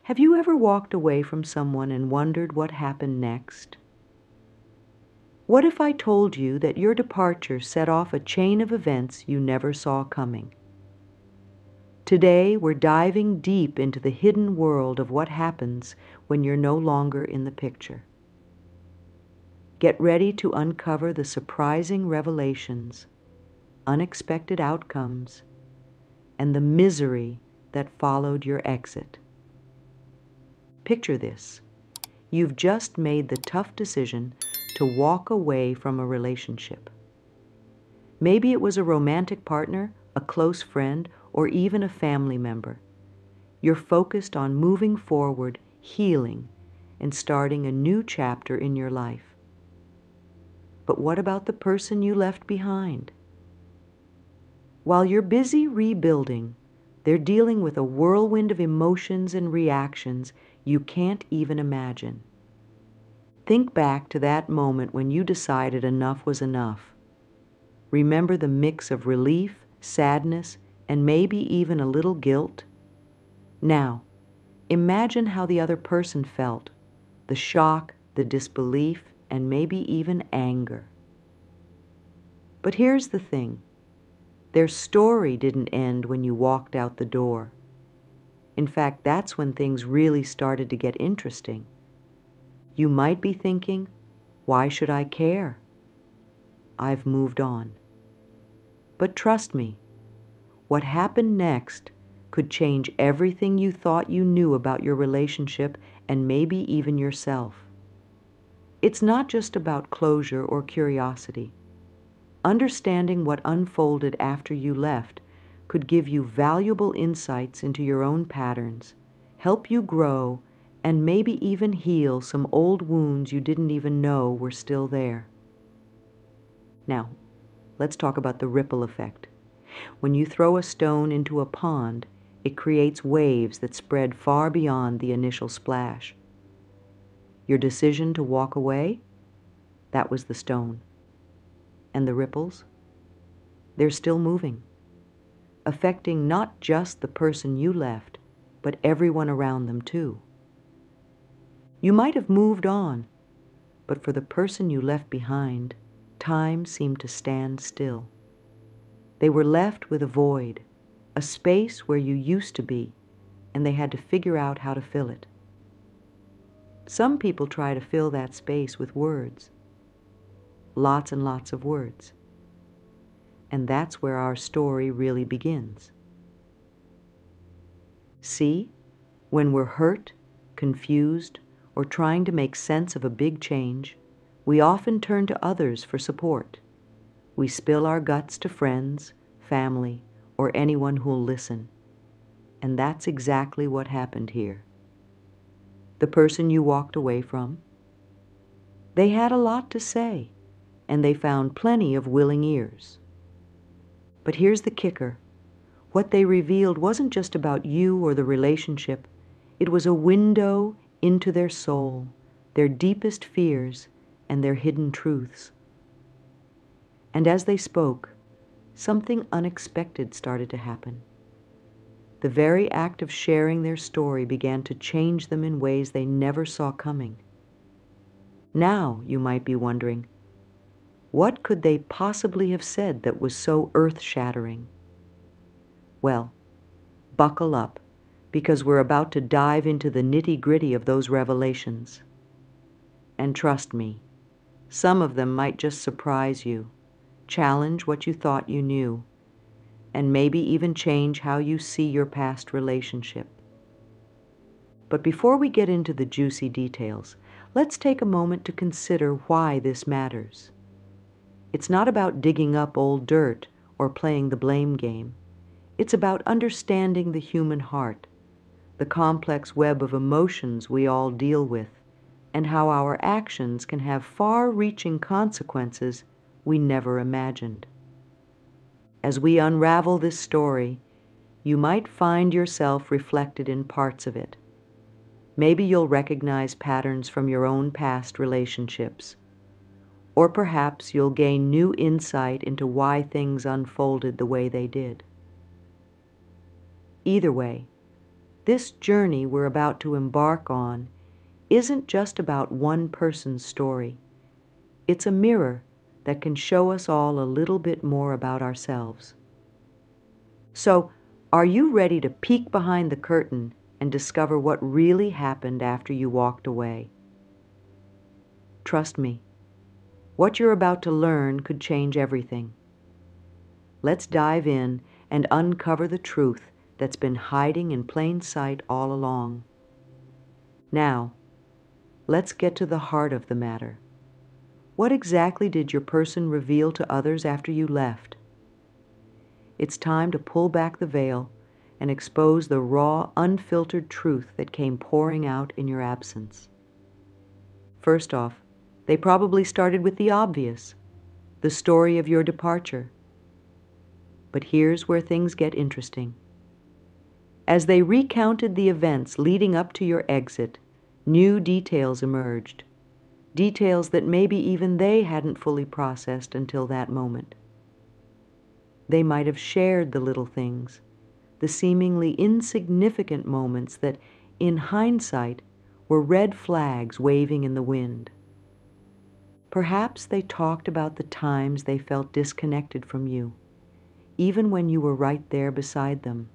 Have you ever walked away from someone and wondered what happened next? What if I told you that your departure set off a chain of events you never saw coming? Today, we're diving deep into the hidden world of what happens when you're no longer in the picture. Get ready to uncover the surprising revelations, unexpected outcomes, and the misery that followed your exit. Picture this. You've just made the tough decision to walk away from a relationship. Maybe it was a romantic partner, a close friend, or even a family member. You're focused on moving forward, healing, and starting a new chapter in your life. But what about the person you left behind? While you're busy rebuilding, they're dealing with a whirlwind of emotions and reactions you can't even imagine. Think back to that moment when you decided enough was enough. Remember the mix of relief, sadness, and maybe even a little guilt? Now, imagine how the other person felt, the shock, the disbelief, and maybe even anger. But here's the thing. Their story didn't end when you walked out the door. In fact, that's when things really started to get interesting. You might be thinking, why should I care? I've moved on. But trust me, what happened next could change everything you thought you knew about your relationship and maybe even yourself. It's not just about closure or curiosity. Understanding what unfolded after you left could give you valuable insights into your own patterns, help you grow, and maybe even heal some old wounds you didn't even know were still there. Now, let's talk about the ripple effect. When you throw a stone into a pond, it creates waves that spread far beyond the initial splash. Your decision to walk away? That was the stone. And the ripples? They're still moving, affecting not just the person you left, but everyone around them too. You might have moved on, but for the person you left behind, time seemed to stand still. They were left with a void, a space where you used to be, and they had to figure out how to fill it. Some people try to fill that space with words, lots and lots of words. And that's where our story really begins. See, when we're hurt, confused, or trying to make sense of a big change, we often turn to others for support. We spill our guts to friends, family, or anyone who'll listen. And that's exactly what happened here. The person you walked away from, they had a lot to say, and they found plenty of willing ears. But here's the kicker. What they revealed wasn't just about you or the relationship. It was a window into their soul, their deepest fears, and their hidden truths. And as they spoke, something unexpected started to happen. The very act of sharing their story began to change them in ways they never saw coming. Now, you might be wondering, what could they possibly have said that was so earth-shattering? Well, buckle up, because we're about to dive into the nitty-gritty of those revelations. And trust me, some of them might just surprise you, challenge what you thought you knew, and maybe even change how you see your past relationship. But before we get into the juicy details, let's take a moment to consider why this matters. It's not about digging up old dirt or playing the blame game. It's about understanding the human heart, the complex web of emotions we all deal with, and how our actions can have far-reaching consequences we never imagined. As we unravel this story, you might find yourself reflected in parts of it. Maybe you'll recognize patterns from your own past relationships, or perhaps you'll gain new insight into why things unfolded the way they did. Either way, This journey we're about to embark on isn't just about one person's story. It's a mirror that can show us all a little bit more about ourselves. So, are you ready to peek behind the curtain and discover what really happened after you walked away? Trust me, what you're about to learn could change everything. Let's dive in and uncover the truth that's been hiding in plain sight all along. Now, let's get to the heart of the matter. What exactly did your person reveal to others after you left? It's time to pull back the veil and expose the raw, unfiltered truth that came pouring out in your absence. First off, they probably started with the obvious, the story of your departure. But here's where things get interesting. As they recounted the events leading up to your exit, new details emerged, details that maybe even they hadn't fully processed until that moment. They might have shared the little things, the seemingly insignificant moments that, in hindsight, were red flags waving in the wind. Perhaps they talked about the times they felt disconnected from you, even when you were right there beside them.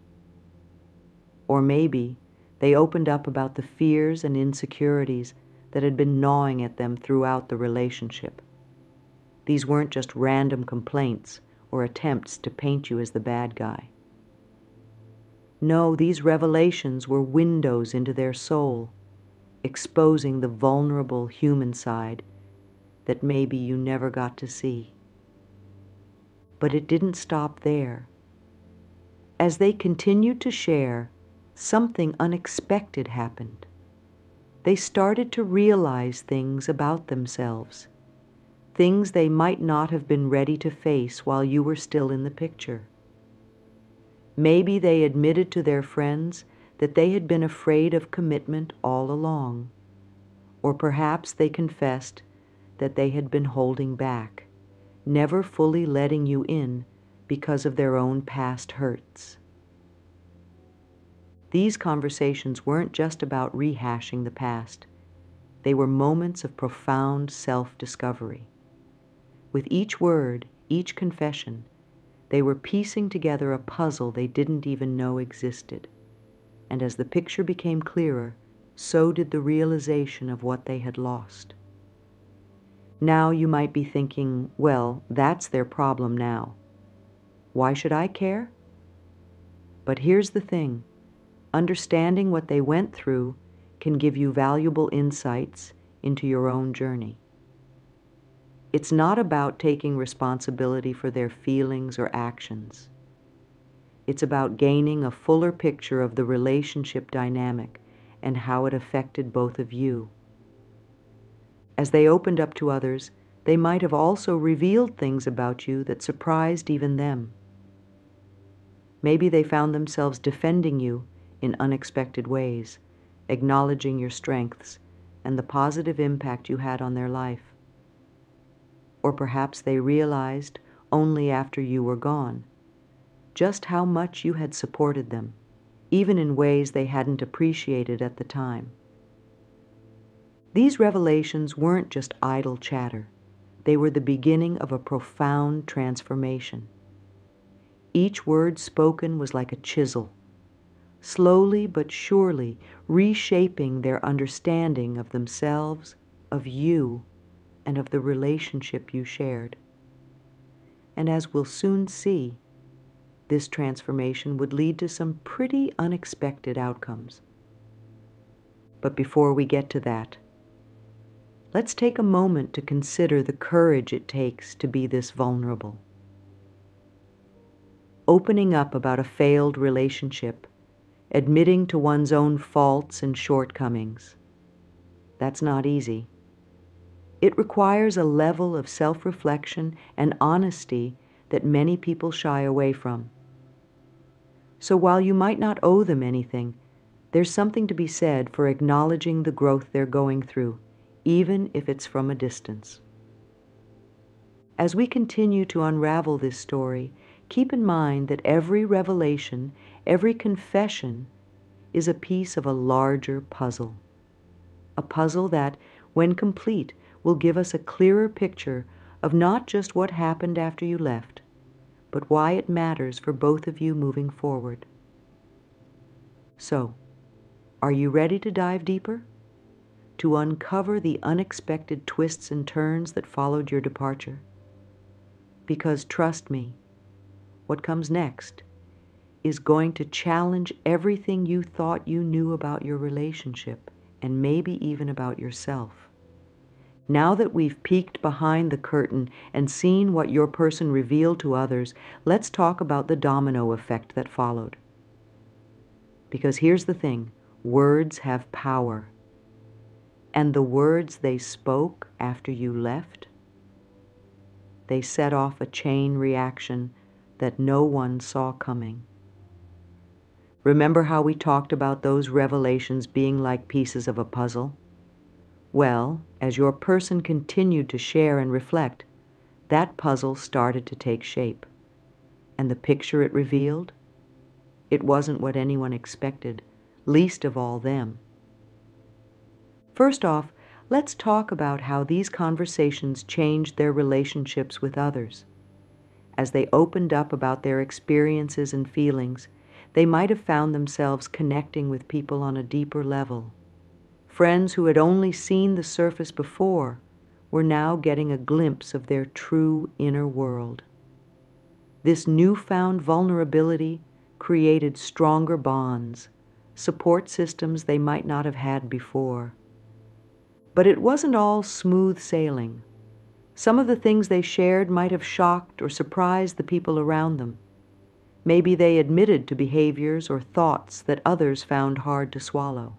Or maybe they opened up about the fears and insecurities that had been gnawing at them throughout the relationship. These weren't just random complaints or attempts to paint you as the bad guy. No, these revelations were windows into their soul, exposing the vulnerable human side that maybe you never got to see. But it didn't stop there. As they continued to share, something unexpected happened. They started to realize things about themselves, things they might not have been ready to face while you were still in the picture. Maybe they admitted to their friends that they had been afraid of commitment all along, or perhaps they confessed that they had been holding back, never fully letting you in because of their own past hurts. These conversations weren't just about rehashing the past. They were moments of profound self-discovery. With each word, each confession, they were piecing together a puzzle they didn't even know existed. And as the picture became clearer, so did the realization of what they had lost. Now you might be thinking, well, that's their problem now. Why should I care? But here's the thing. Understanding what they went through can give you valuable insights into your own journey. It's not about taking responsibility for their feelings or actions. It's about gaining a fuller picture of the relationship dynamic and how it affected both of you. As they opened up to others, they might have also revealed things about you that surprised even them. Maybe they found themselves defending you in unexpected ways, acknowledging your strengths and the positive impact you had on their life. Or perhaps they realized, only after you were gone, just how much you had supported them, even in ways they hadn't appreciated at the time. These revelations weren't just idle chatter. They were the beginning of a profound transformation. Each word spoken was like a chisel, slowly but surely reshaping their understanding of themselves, of you, and of the relationship you shared. And as we'll soon see, this transformation would lead to some pretty unexpected outcomes. But before we get to that, let's take a moment to consider the courage it takes to be this vulnerable. Opening up about a failed relationship, admitting to one's own faults and shortcomings, that's not easy. It requires a level of self-reflection and honesty that many people shy away from. So while you might not owe them anything, there's something to be said for acknowledging the growth they're going through, even if it's from a distance. As we continue to unravel this story, keep in mind that every revelation, every confession, is a piece of a larger puzzle. A puzzle that, when complete, will give us a clearer picture of not just what happened after you left, but why it matters for both of you moving forward. So, are you ready to dive deeper? To uncover the unexpected twists and turns that followed your departure? Because trust me, what comes next is going to challenge everything you thought you knew about your relationship, and maybe even about yourself. Now that we've peeked behind the curtain and seen what your person revealed to others, let's talk about the domino effect that followed. Because here's the thing, words have power. And the words they spoke after you left, they set off a chain reaction that no one saw coming. Remember how we talked about those revelations being like pieces of a puzzle? Well, as your person continued to share and reflect, that puzzle started to take shape. And the picture it revealed? It wasn't what anyone expected, least of all them. First off, let's talk about how these conversations changed their relationships with others. As they opened up about their experiences and feelings, they might have found themselves connecting with people on a deeper level. Friends who had only seen the surface before were now getting a glimpse of their true inner world. This newfound vulnerability created stronger bonds, support systems they might not have had before. But it wasn't all smooth sailing. Some of the things they shared might have shocked or surprised the people around them. Maybe they admitted to behaviors or thoughts that others found hard to swallow.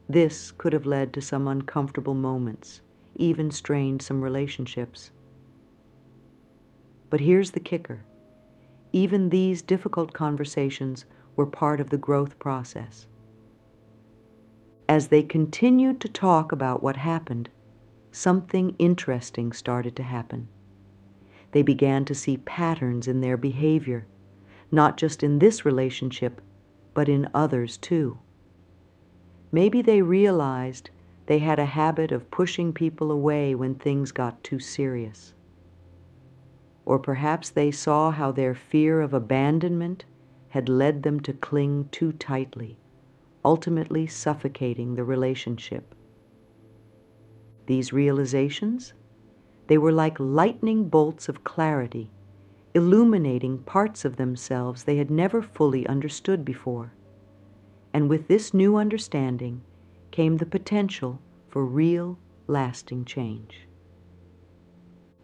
This could have led to some uncomfortable moments, even strained some relationships. But here's the kicker. Even these difficult conversations were part of the growth process. As they continued to talk about what happened, something interesting started to happen. They began to see patterns in their behavior, not just in this relationship, but in others too. Maybe they realized they had a habit of pushing people away when things got too serious. Or perhaps they saw how their fear of abandonment had led them to cling too tightly, ultimately suffocating the relationship. These realizations, they were like lightning bolts of clarity, illuminating parts of themselves they had never fully understood before. And with this new understanding came the potential for real, lasting change.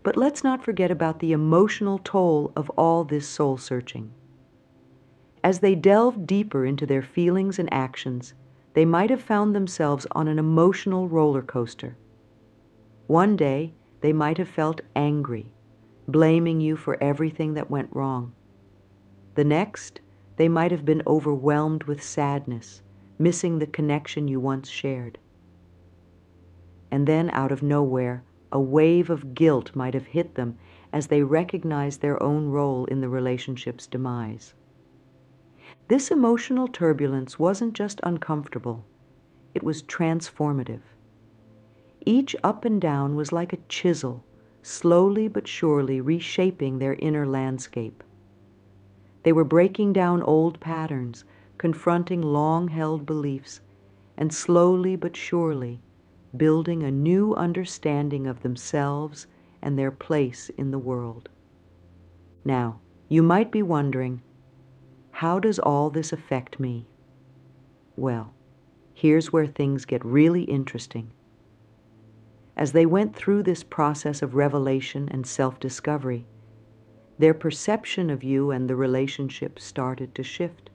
But let's not forget about the emotional toll of all this soul-searching. As they delved deeper into their feelings and actions, they might have found themselves on an emotional roller coaster. One day, they might have felt angry, blaming you for everything that went wrong. The next, they might have been overwhelmed with sadness, missing the connection you once shared. And then, out of nowhere, a wave of guilt might have hit them as they recognized their own role in the relationship's demise. This emotional turbulence wasn't just uncomfortable, it was transformative. Each up and down was like a chisel, slowly but surely reshaping their inner landscape. They were breaking down old patterns, confronting long-held beliefs, and slowly but surely building a new understanding of themselves and their place in the world. Now, you might be wondering, how does all this affect me? Well, here's where things get really interesting. As they went through this process of revelation and self-discovery, their perception of you and the relationship started to shift.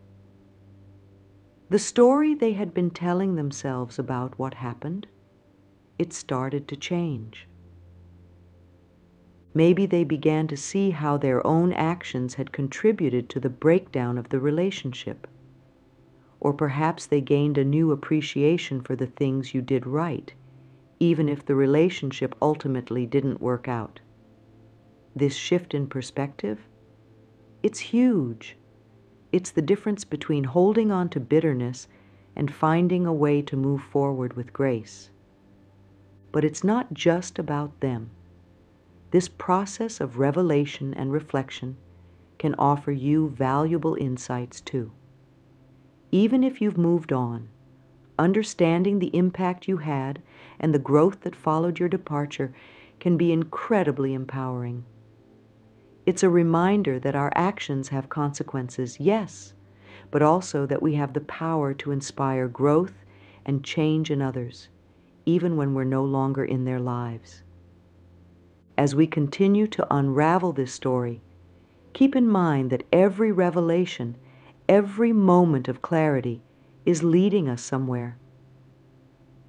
The story they had been telling themselves about what happened, it started to change. Maybe they began to see how their own actions had contributed to the breakdown of the relationship. Or perhaps they gained a new appreciation for the things you did right, even if the relationship ultimately didn't work out. This shift in perspective, it's huge. It's the difference between holding on to bitterness and finding a way to move forward with grace. But it's not just about them. This process of revelation and reflection can offer you valuable insights too. Even if you've moved on, understanding the impact you had and the growth that followed your departure can be incredibly empowering. It's a reminder that our actions have consequences, yes, but also that we have the power to inspire growth and change in others, even when we're no longer in their lives. As we continue to unravel this story, keep in mind that every revelation, every moment of clarity is leading us somewhere.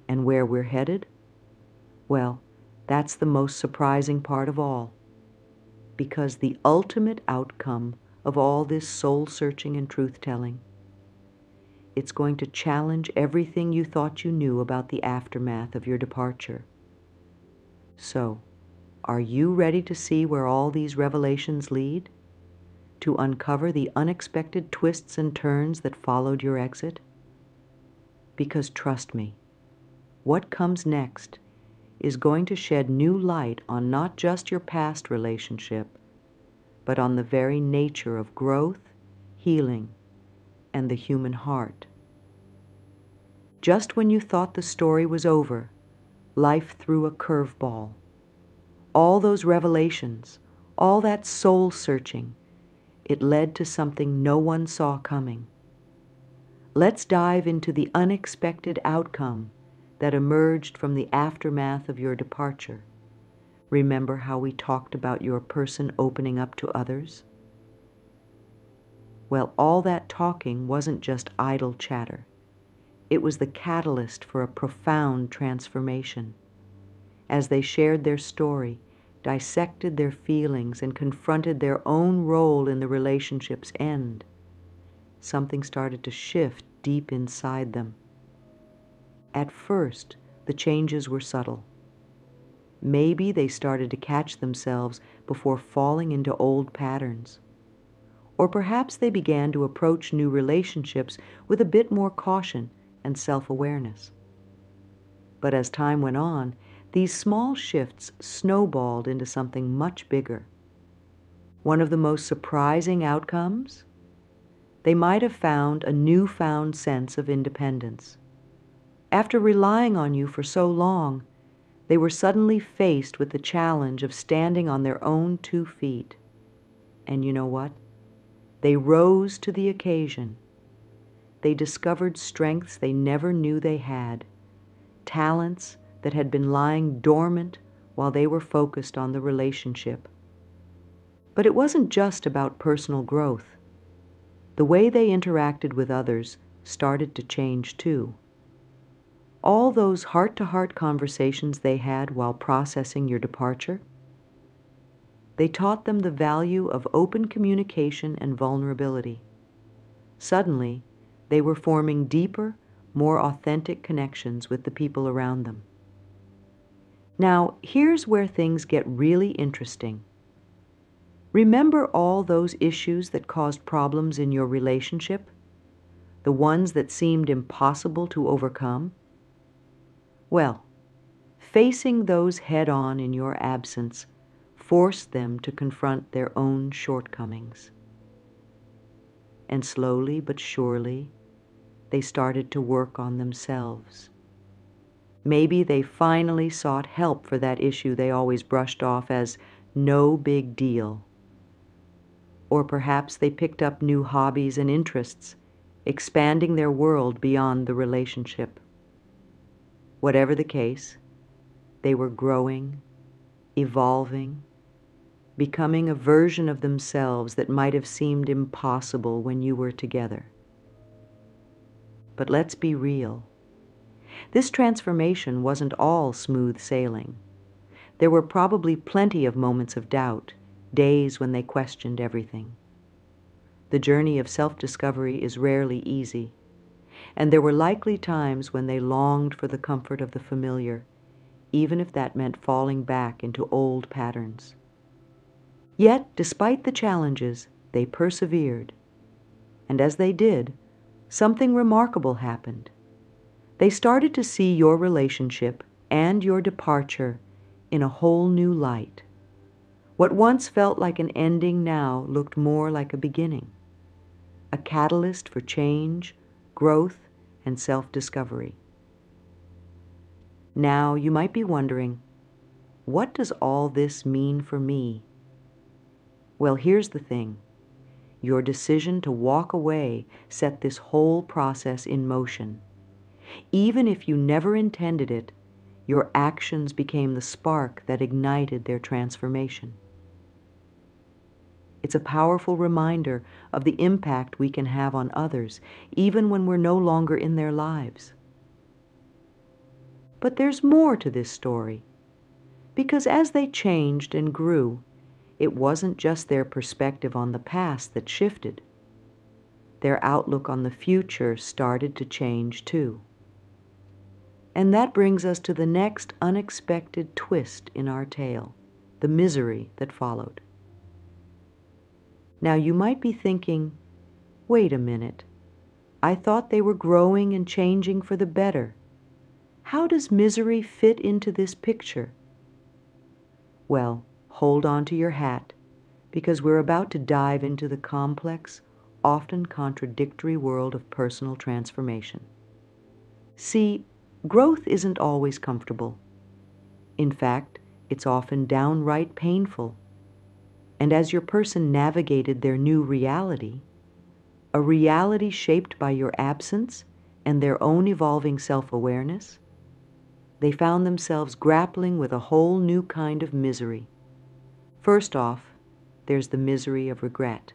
And where we're headed? Well, that's the most surprising part of all, because the ultimate outcome of all this soul-searching and truth-telling, it's going to challenge everything you thought you knew about the aftermath of your departure. So, are you ready to see where all these revelations lead? To uncover the unexpected twists and turns that followed your exit? Because trust me, what comes next is going to shed new light on not just your past relationship, but on the very nature of growth, healing, and the human heart. Just when you thought the story was over, life threw a curveball. All those revelations, all that soul-searching, it led to something no one saw coming. Let's dive into the unexpected outcome that emerged from the aftermath of your departure. Remember how we talked about your person opening up to others? Well, all that talking wasn't just idle chatter. It was the catalyst for a profound transformation. As they shared their story, dissected their feelings, and confronted their own role in the relationship's end, something started to shift deep inside them. At first, the changes were subtle. Maybe they started to catch themselves before falling into old patterns. Or perhaps they began to approach new relationships with a bit more caution and self-awareness. But as time went on, these small shifts snowballed into something much bigger. One of the most surprising outcomes? They might have found a newfound sense of independence. After relying on you for so long, they were suddenly faced with the challenge of standing on their own 2 feet. And you know what? They rose to the occasion. They discovered strengths they never knew they had, talents that had been lying dormant while they were focused on the relationship. But it wasn't just about personal growth. The way they interacted with others started to change too. All those heart-to-heart conversations they had while processing your departure, they taught them the value of open communication and vulnerability. Suddenly, they were forming deeper, more authentic connections with the people around them. Now, here's where things get really interesting. Remember all those issues that caused problems in your relationship? The ones that seemed impossible to overcome? Well, facing those head-on in your absence forced them to confront their own shortcomings. And slowly but surely, they started to work on themselves. Maybe they finally sought help for that issue they always brushed off as no big deal. Or perhaps they picked up new hobbies and interests, expanding their world beyond the relationship. Whatever the case, they were growing, evolving, becoming a version of themselves that might have seemed impossible when you were together. But let's be real. This transformation wasn't all smooth sailing. There were probably plenty of moments of doubt, days when they questioned everything. The journey of self-discovery is rarely easy, and there were likely times when they longed for the comfort of the familiar, even if that meant falling back into old patterns. Yet, despite the challenges, they persevered. And as they did, something remarkable happened. They started to see your relationship and your departure in a whole new light. What once felt like an ending now looked more like a beginning, a catalyst for change, growth, and self-discovery. Now you might be wondering, what does all this mean for me? Well, here's the thing. Your decision to walk away set this whole process in motion. Even if you never intended it, your actions became the spark that ignited their transformation. It's a powerful reminder of the impact we can have on others, even when we're no longer in their lives. But there's more to this story, because as they changed and grew, it wasn't just their perspective on the past that shifted. Their outlook on the future started to change too. And that brings us to the next unexpected twist in our tale, the misery that followed. Now you might be thinking, wait a minute, I thought they were growing and changing for the better. How does misery fit into this picture? Well, hold on to your hat, because we're about to dive into the complex, often contradictory world of personal transformation. See, growth isn't always comfortable. In fact, it's often downright painful. And as your person navigated their new reality, a reality shaped by your absence and their own evolving self-awareness, they found themselves grappling with a whole new kind of misery. First off, there's the misery of regret.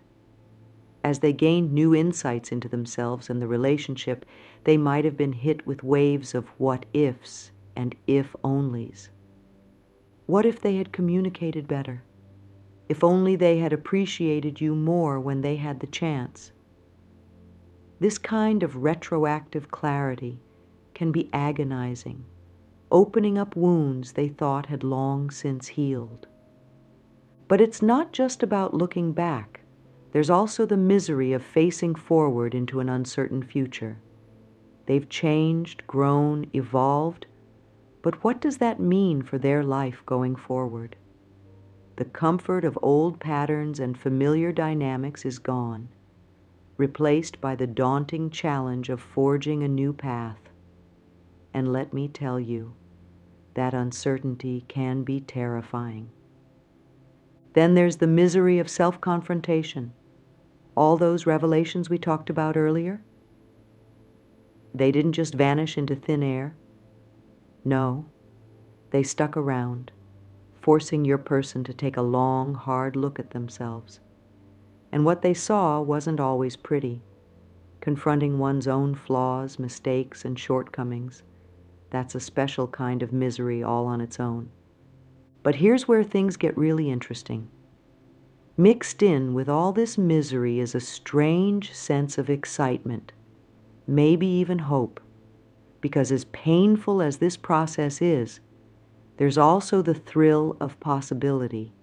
As they gained new insights into themselves and the relationship, they might have been hit with waves of what-ifs and if-onlys. What if they had communicated better? If only they had appreciated you more when they had the chance. This kind of retroactive clarity can be agonizing, opening up wounds they thought had long since healed. But it's not just about looking back. There's also the misery of facing forward into an uncertain future. They've changed, grown, evolved, but what does that mean for their life going forward? The comfort of old patterns and familiar dynamics is gone, replaced by the daunting challenge of forging a new path. And let me tell you, that uncertainty can be terrifying. Then there's the misery of self-confrontation. All those revelations we talked about earlier, they didn't just vanish into thin air. No, they stuck around, forcing your person to take a long, hard look at themselves. And what they saw wasn't always pretty. Confronting one's own flaws, mistakes, and shortcomings, that's a special kind of misery all on its own. But here's where things get really interesting. Mixed in with all this misery is a strange sense of excitement, maybe even hope, because as painful as this process is, there's also the thrill of possibility.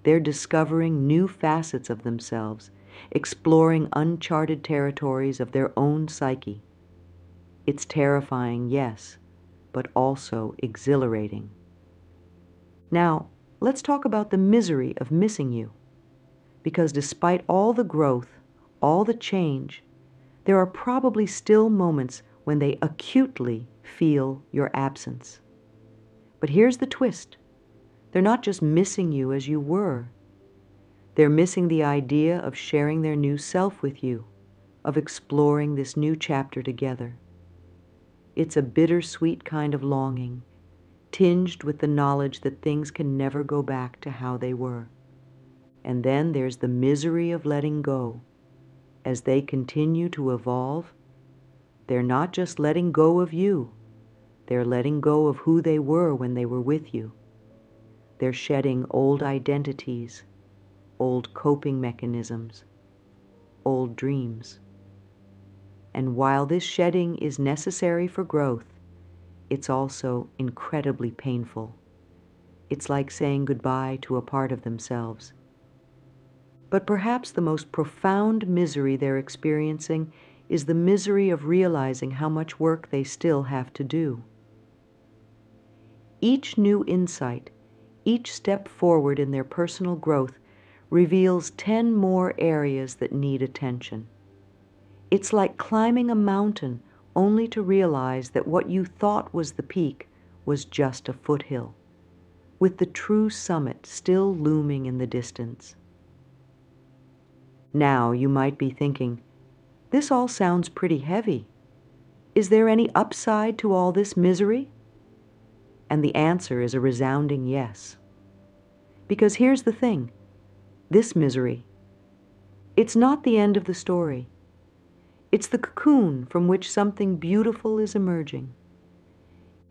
They're discovering new facets of themselves, exploring uncharted territories of their own psyche. It's terrifying, yes, but also exhilarating. Now, let's talk about the misery of missing you. Because despite all the growth, all the change, there are probably still moments when they acutely feel your absence. But here's the twist. They're not just missing you as you were. They're missing the idea of sharing their new self with you, of exploring this new chapter together. It's a bittersweet kind of longing, tinged with the knowledge that things can never go back to how they were. And then there's the misery of letting go. As they continue to evolve, they're not just letting go of you, they're letting go of who they were when they were with you. They're shedding old identities, old coping mechanisms, old dreams. And while this shedding is necessary for growth, it's also incredibly painful. It's like saying goodbye to a part of themselves. But perhaps the most profound misery they're experiencing is the misery of realizing how much work they still have to do. Each new insight, each step forward in their personal growth reveals 10 more areas that need attention. It's like climbing a mountain only to realize that what you thought was the peak was just a foothill, with the true summit still looming in the distance. Now you might be thinking, this all sounds pretty heavy. Is there any upside to all this misery? And the answer is a resounding yes. Because here's the thing, this misery, it's not the end of the story. It's the cocoon from which something beautiful is emerging.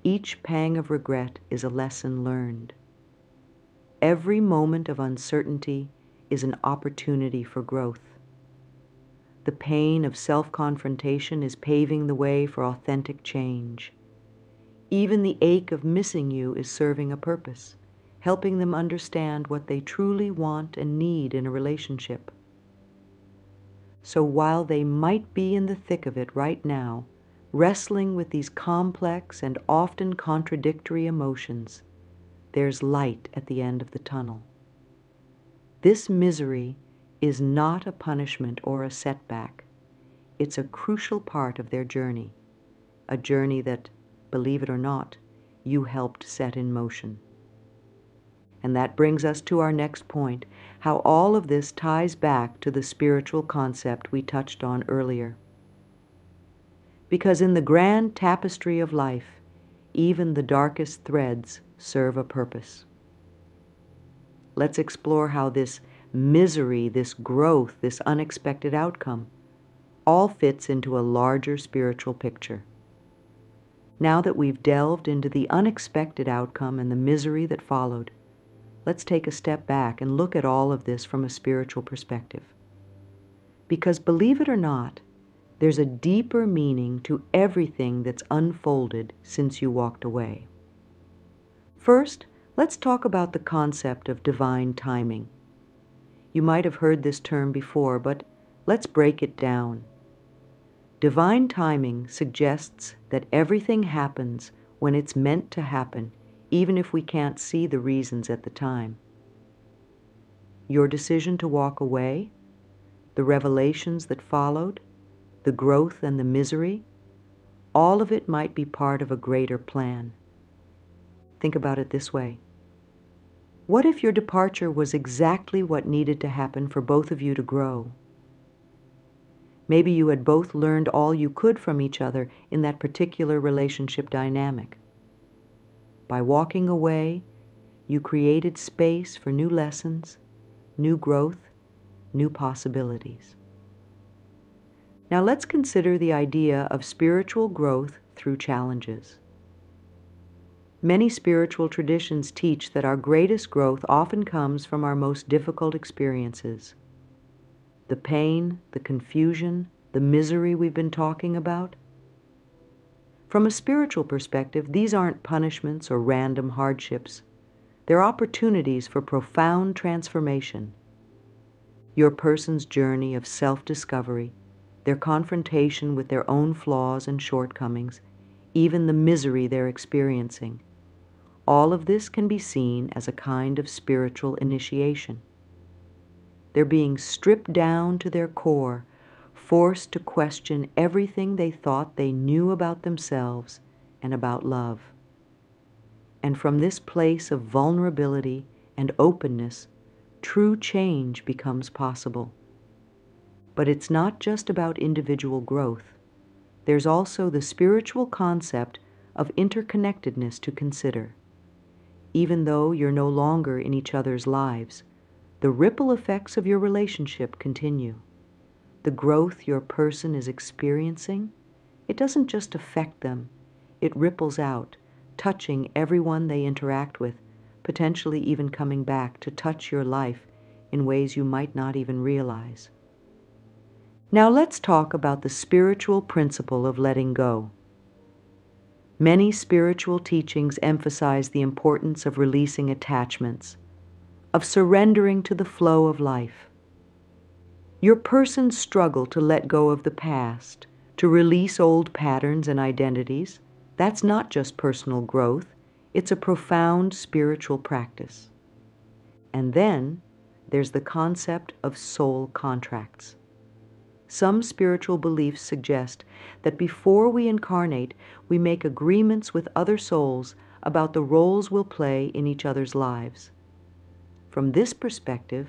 Each pang of regret is a lesson learned. Every moment of uncertainty is an opportunity for growth. The pain of self-confrontation is paving the way for authentic change. Even the ache of missing you is serving a purpose, helping them understand what they truly want and need in a relationship. So while they might be in the thick of it right now, wrestling with these complex and often contradictory emotions, there's light at the end of the tunnel. This misery is not a punishment or a setback. It's a crucial part of their journey, a journey that, believe it or not, you helped set in motion. And that brings us to our next point, how all of this ties back to the spiritual concept we touched on earlier. Because in the grand tapestry of life, even the darkest threads serve a purpose. Let's explore how this misery, this growth, this unexpected outcome, all fits into a larger spiritual picture. Now that we've delved into the unexpected outcome and the misery that followed, let's take a step back and look at all of this from a spiritual perspective. Because believe it or not, there's a deeper meaning to everything that's unfolded since you walked away. First, let's talk about the concept of divine timing. You might have heard this term before, but let's break it down. Divine timing suggests that everything happens when it's meant to happen, even if we can't see the reasons at the time. Your decision to walk away, the revelations that followed, the growth and the misery, all of it might be part of a greater plan. Think about it this way. What if your departure was exactly what needed to happen for both of you to grow? Maybe you had both learned all you could from each other in that particular relationship dynamic. By walking away, you created space for new lessons, new growth, new possibilities. Now let's consider the idea of spiritual growth through challenges. Many spiritual traditions teach that our greatest growth often comes from our most difficult experiences. The pain, the confusion, the misery we've been talking about. From a spiritual perspective, these aren't punishments or random hardships. They're opportunities for profound transformation. Your person's journey of self-discovery, their confrontation with their own flaws and shortcomings, even the misery they're experiencing. All of this can be seen as a kind of spiritual initiation. They're being stripped down to their core, forced to question everything they thought they knew about themselves and about love. And from this place of vulnerability and openness, true change becomes possible. But it's not just about individual growth. There's also the spiritual concept of interconnectedness to consider. Even though you're no longer in each other's lives, the ripple effects of your relationship continue. The growth your person is experiencing, it doesn't just affect them, it ripples out, touching everyone they interact with, potentially even coming back to touch your life in ways you might not even realize. Now let's talk about the spiritual principle of letting go. Many spiritual teachings emphasize the importance of releasing attachments, of surrendering to the flow of life. Your person's struggle to let go of the past, to release old patterns and identities, that's not just personal growth, it's a profound spiritual practice. And then there's the concept of soul contracts. Some spiritual beliefs suggest that before we incarnate, we make agreements with other souls about the roles we'll play in each other's lives. From this perspective,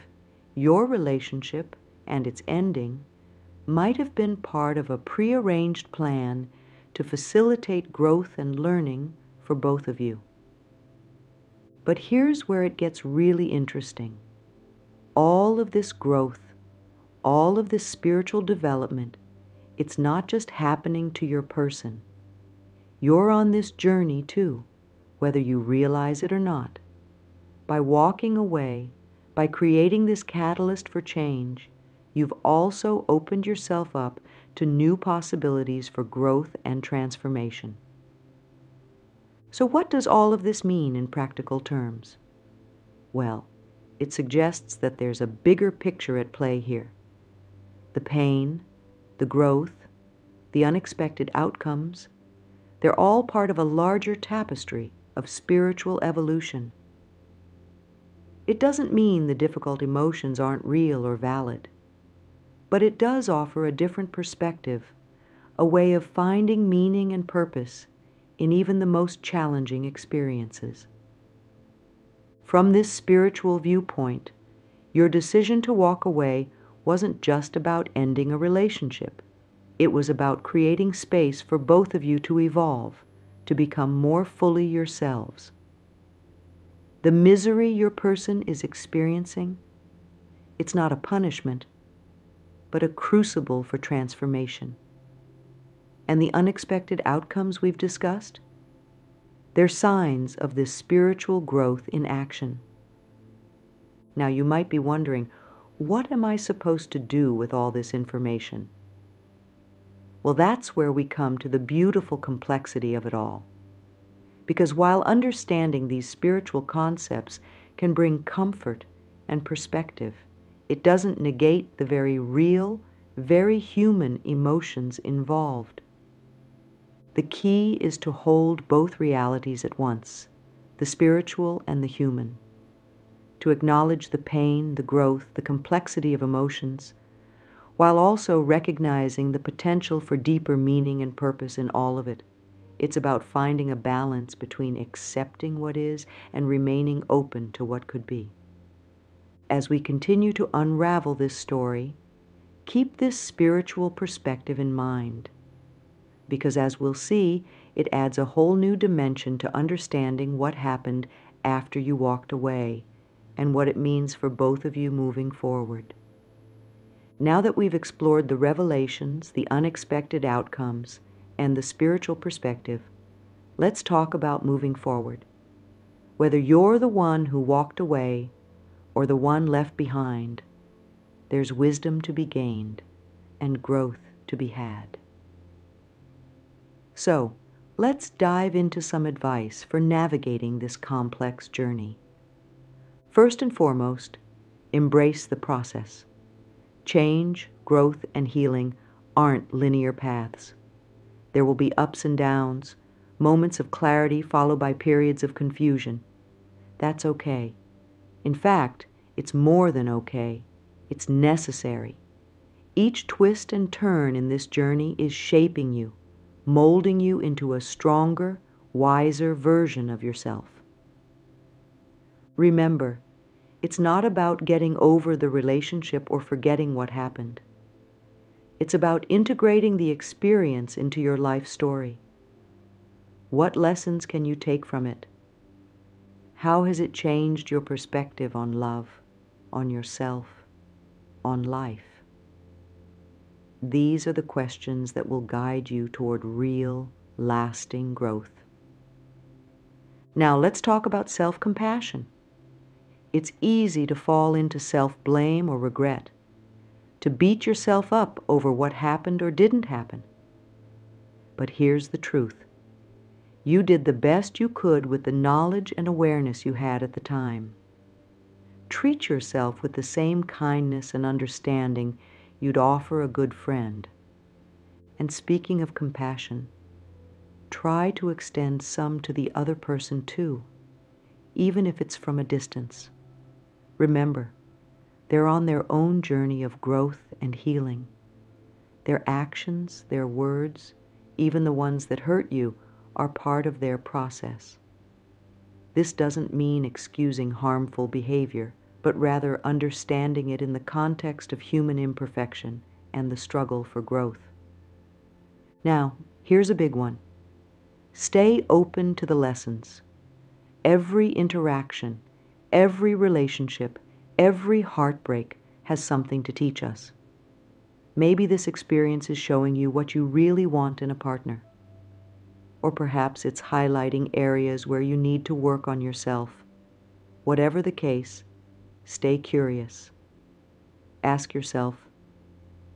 your relationship and its ending might have been part of a prearranged plan to facilitate growth and learning for both of you. But here's where it gets really interesting. All of this growth, all of this spiritual development, it's not just happening to your person. You're on this journey too, whether you realize it or not. By walking away, by creating this catalyst for change, you've also opened yourself up to new possibilities for growth and transformation. So what does all of this mean in practical terms? Well, it suggests that there's a bigger picture at play here. The pain, the growth, the unexpected outcomes, they're all part of a larger tapestry of spiritual evolution. It doesn't mean the difficult emotions aren't real or valid, but it does offer a different perspective, a way of finding meaning and purpose in even the most challenging experiences. From this spiritual viewpoint, your decision to walk away wasn't just about ending a relationship. It was about creating space for both of you to evolve, to become more fully yourselves. The misery your person is experiencing, it's not a punishment, but a crucible for transformation. And the unexpected outcomes we've discussed, they're signs of this spiritual growth in action. Now you might be wondering, what am I supposed to do with all this information? Well, that's where we come to the beautiful complexity of it all. Because while understanding these spiritual concepts can bring comfort and perspective, it doesn't negate the very real, very human emotions involved. The key is to hold both realities at once, the spiritual and the human, to acknowledge the pain, the growth, the complexity of emotions, while also recognizing the potential for deeper meaning and purpose in all of it. It's about finding a balance between accepting what is and remaining open to what could be. As we continue to unravel this story, keep this spiritual perspective in mind, because as we'll see, it adds a whole new dimension to understanding what happened after you walked away and what it means for both of you moving forward. Now that we've explored the revelations, the unexpected outcomes, and the spiritual perspective, let's talk about moving forward. Whether you're the one who walked away or the one left behind, there's wisdom to be gained and growth to be had. So, let's dive into some advice for navigating this complex journey. First and foremost, embrace the process. Change, growth, and healing aren't linear paths. There will be ups and downs, moments of clarity followed by periods of confusion. That's okay. In fact, it's more than okay. It's necessary. Each twist and turn in this journey is shaping you, molding you into a stronger, wiser version of yourself. Remember, it's not about getting over the relationship or forgetting what happened. It's about integrating the experience into your life story. What lessons can you take from it? How has it changed your perspective on love, on yourself, on life? These are the questions that will guide you toward real, lasting growth. Now let's talk about self-compassion. It's easy to fall into self-blame or regret, to beat yourself up over what happened or didn't happen. But here's the truth. You did the best you could with the knowledge and awareness you had at the time. Treat yourself with the same kindness and understanding you'd offer a good friend. And speaking of compassion, try to extend some to the other person too, even if it's from a distance. Remember, they're on their own journey of growth and healing. Their actions, their words, even the ones that hurt you, are part of their process. This doesn't mean excusing harmful behavior, but rather understanding it in the context of human imperfection and the struggle for growth. Now, here's a big one. Stay open to the lessons. Every interaction, every relationship, every heartbreak has something to teach us. Maybe this experience is showing you what you really want in a partner. Or perhaps it's highlighting areas where you need to work on yourself. Whatever the case, stay curious. Ask yourself,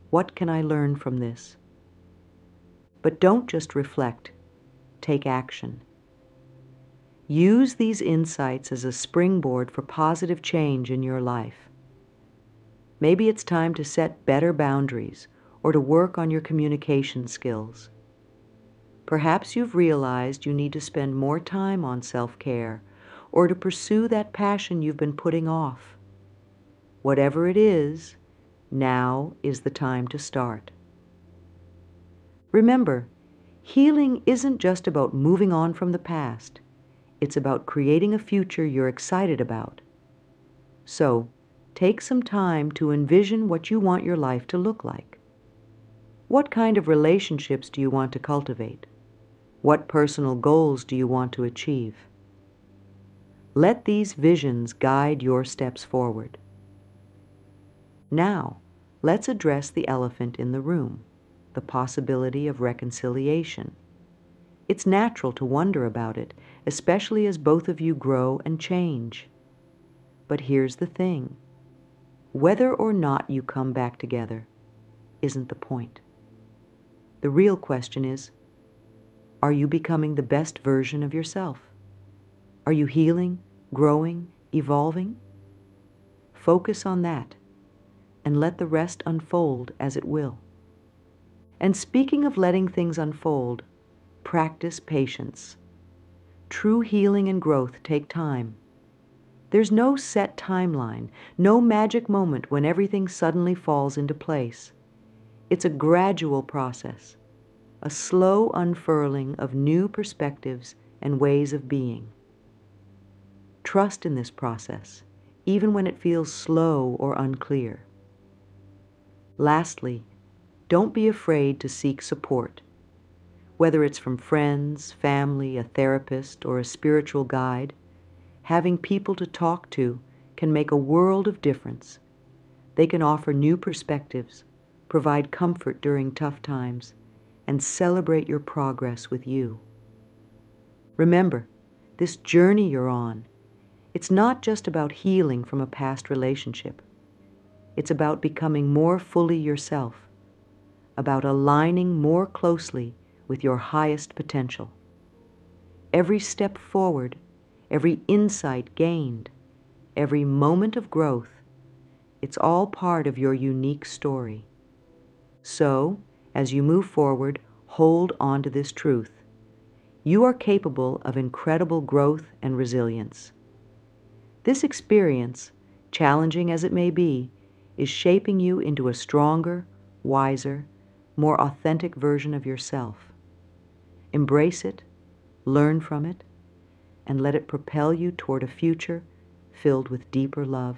what can I learn from this? But don't just reflect, take action. Use these insights as a springboard for positive change in your life. Maybe it's time to set better boundaries or to work on your communication skills. Perhaps you've realized you need to spend more time on self-care or to pursue that passion you've been putting off. Whatever it is, now is the time to start. Remember, healing isn't just about moving on from the past. It's about creating a future you're excited about. So, take some time to envision what you want your life to look like. What kind of relationships do you want to cultivate? What personal goals do you want to achieve? Let these visions guide your steps forward. Now, let's address the elephant in the room, the possibility of reconciliation. It's natural to wonder about it, especially as both of you grow and change. But here's the thing. Whether or not you come back together isn't the point. The real question is, are you becoming the best version of yourself? Are you healing, growing, evolving? Focus on that, and let the rest unfold as it will. And speaking of letting things unfold, practice patience. True healing and growth take time. There's no set timeline, no magic moment when everything suddenly falls into place. It's a gradual process, a slow unfurling of new perspectives and ways of being. Trust in this process, even when it feels slow or unclear. Lastly, don't be afraid to seek support. Whether it's from friends, family, a therapist, or a spiritual guide, having people to talk to can make a world of difference. They can offer new perspectives, provide comfort during tough times, and celebrate your progress with you. Remember, this journey you're on, it's not just about healing from a past relationship. It's about becoming more fully yourself, about aligning more closely with your highest potential. Every step forward, every insight gained, every moment of growth, it's all part of your unique story. So, as you move forward, hold on to this truth. You are capable of incredible growth and resilience. This experience, challenging as it may be, is shaping you into a stronger, wiser, more authentic version of yourself. Embrace it, learn from it, and let it propel you toward a future filled with deeper love,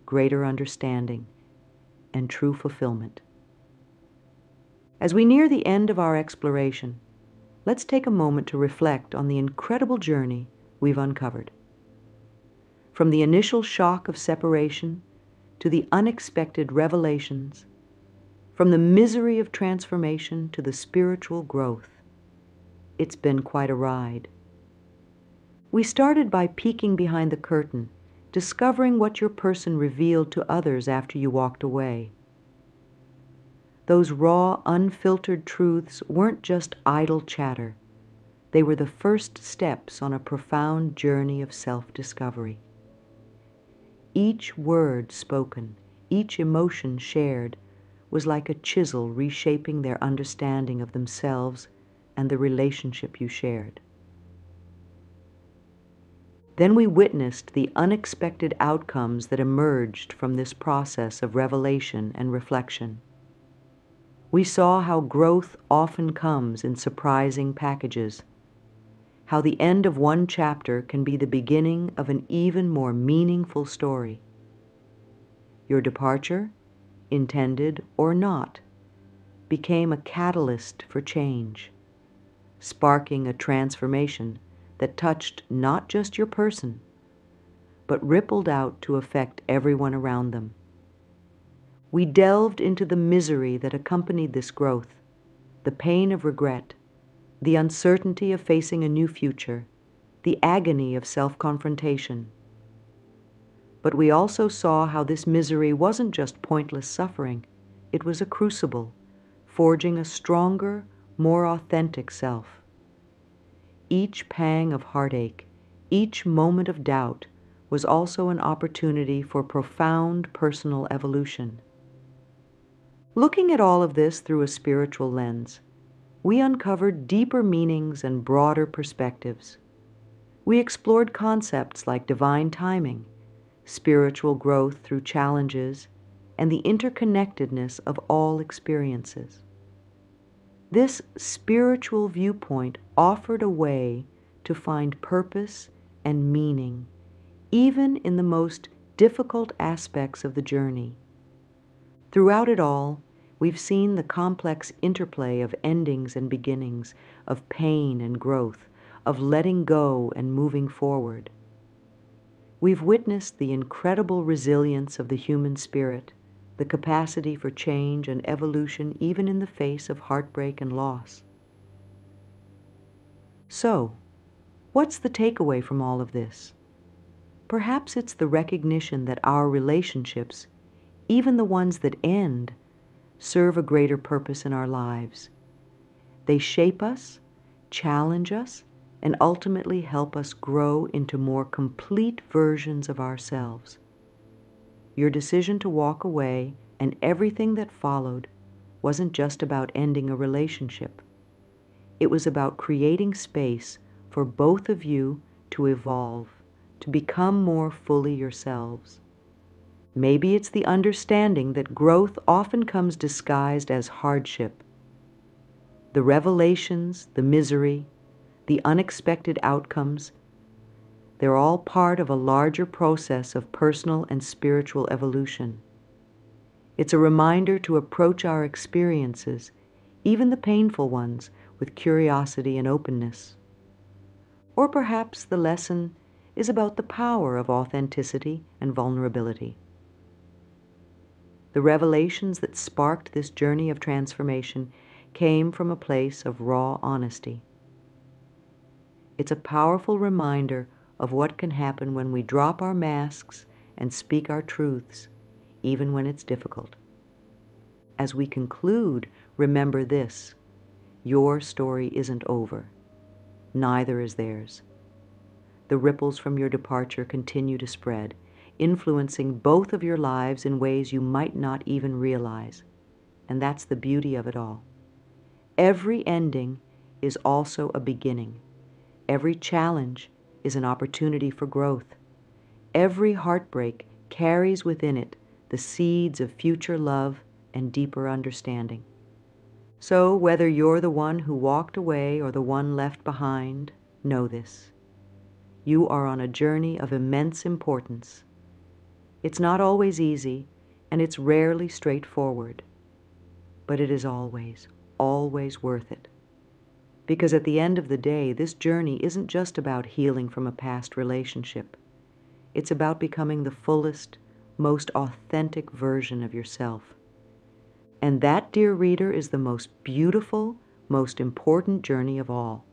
greater understanding, and true fulfillment. As we near the end of our exploration, let's take a moment to reflect on the incredible journey we've uncovered. From the initial shock of separation to the unexpected revelations, from the misery of transformation to the spiritual growth, it's been quite a ride. We started by peeking behind the curtain, discovering what your person revealed to others after you walked away. Those raw, unfiltered truths weren't just idle chatter. They were the first steps on a profound journey of self-discovery. Each word spoken, each emotion shared, was like a chisel reshaping their understanding of themselves and the relationship you shared. Then we witnessed the unexpected outcomes that emerged from this process of revelation and reflection. We saw how growth often comes in surprising packages, how the end of one chapter can be the beginning of an even more meaningful story. Your departure, intended or not, became a catalyst for change, sparking a transformation that touched not just your person, but rippled out to affect everyone around them. We delved into the misery that accompanied this growth, the pain of regret, the uncertainty of facing a new future, the agony of self-confrontation. But we also saw how this misery wasn't just pointless suffering. It was a crucible, forging a stronger, more authentic self. Each pang of heartache, each moment of doubt, was also an opportunity for profound personal evolution. Looking at all of this through a spiritual lens, we uncovered deeper meanings and broader perspectives. We explored concepts like divine timing, spiritual growth through challenges, and the interconnectedness of all experiences. This spiritual viewpoint offered a way to find purpose and meaning, even in the most difficult aspects of the journey. Throughout it all, we've seen the complex interplay of endings and beginnings, of pain and growth, of letting go and moving forward. We've witnessed the incredible resilience of the human spirit, the capacity for change and evolution even in the face of heartbreak and loss. So, what's the takeaway from all of this? Perhaps it's the recognition that our relationships, even the ones that end, serve a greater purpose in our lives. They shape us, challenge us, and ultimately help us grow into more complete versions of ourselves. Your decision to walk away and everything that followed wasn't just about ending a relationship. It was about creating space for both of you to evolve, to become more fully yourselves. Maybe it's the understanding that growth often comes disguised as hardship. The revelations, the misery, the unexpected outcomes, they're all part of a larger process of personal and spiritual evolution. It's a reminder to approach our experiences, even the painful ones, with curiosity and openness. Or perhaps the lesson is about the power of authenticity and vulnerability. The revelations that sparked this journey of transformation came from a place of raw honesty. It's a powerful reminder of what can happen when we drop our masks and speak our truths, even when it's difficult. As we conclude, remember this: your story isn't over. Neither is theirs. The ripples from your departure continue to spread, influencing both of your lives in ways you might not even realize. And that's the beauty of it all. Every ending is also a beginning. Every challenge is an opportunity for growth. Every heartbreak carries within it the seeds of future love and deeper understanding. So whether you're the one who walked away or the one left behind, know this: you are on a journey of immense importance. It's not always easy, and it's rarely straightforward, but it is always, always worth it. Because at the end of the day, this journey isn't just about healing from a past relationship. It's about becoming the fullest, most authentic version of yourself. And that, dear reader, is the most beautiful, most important journey of all.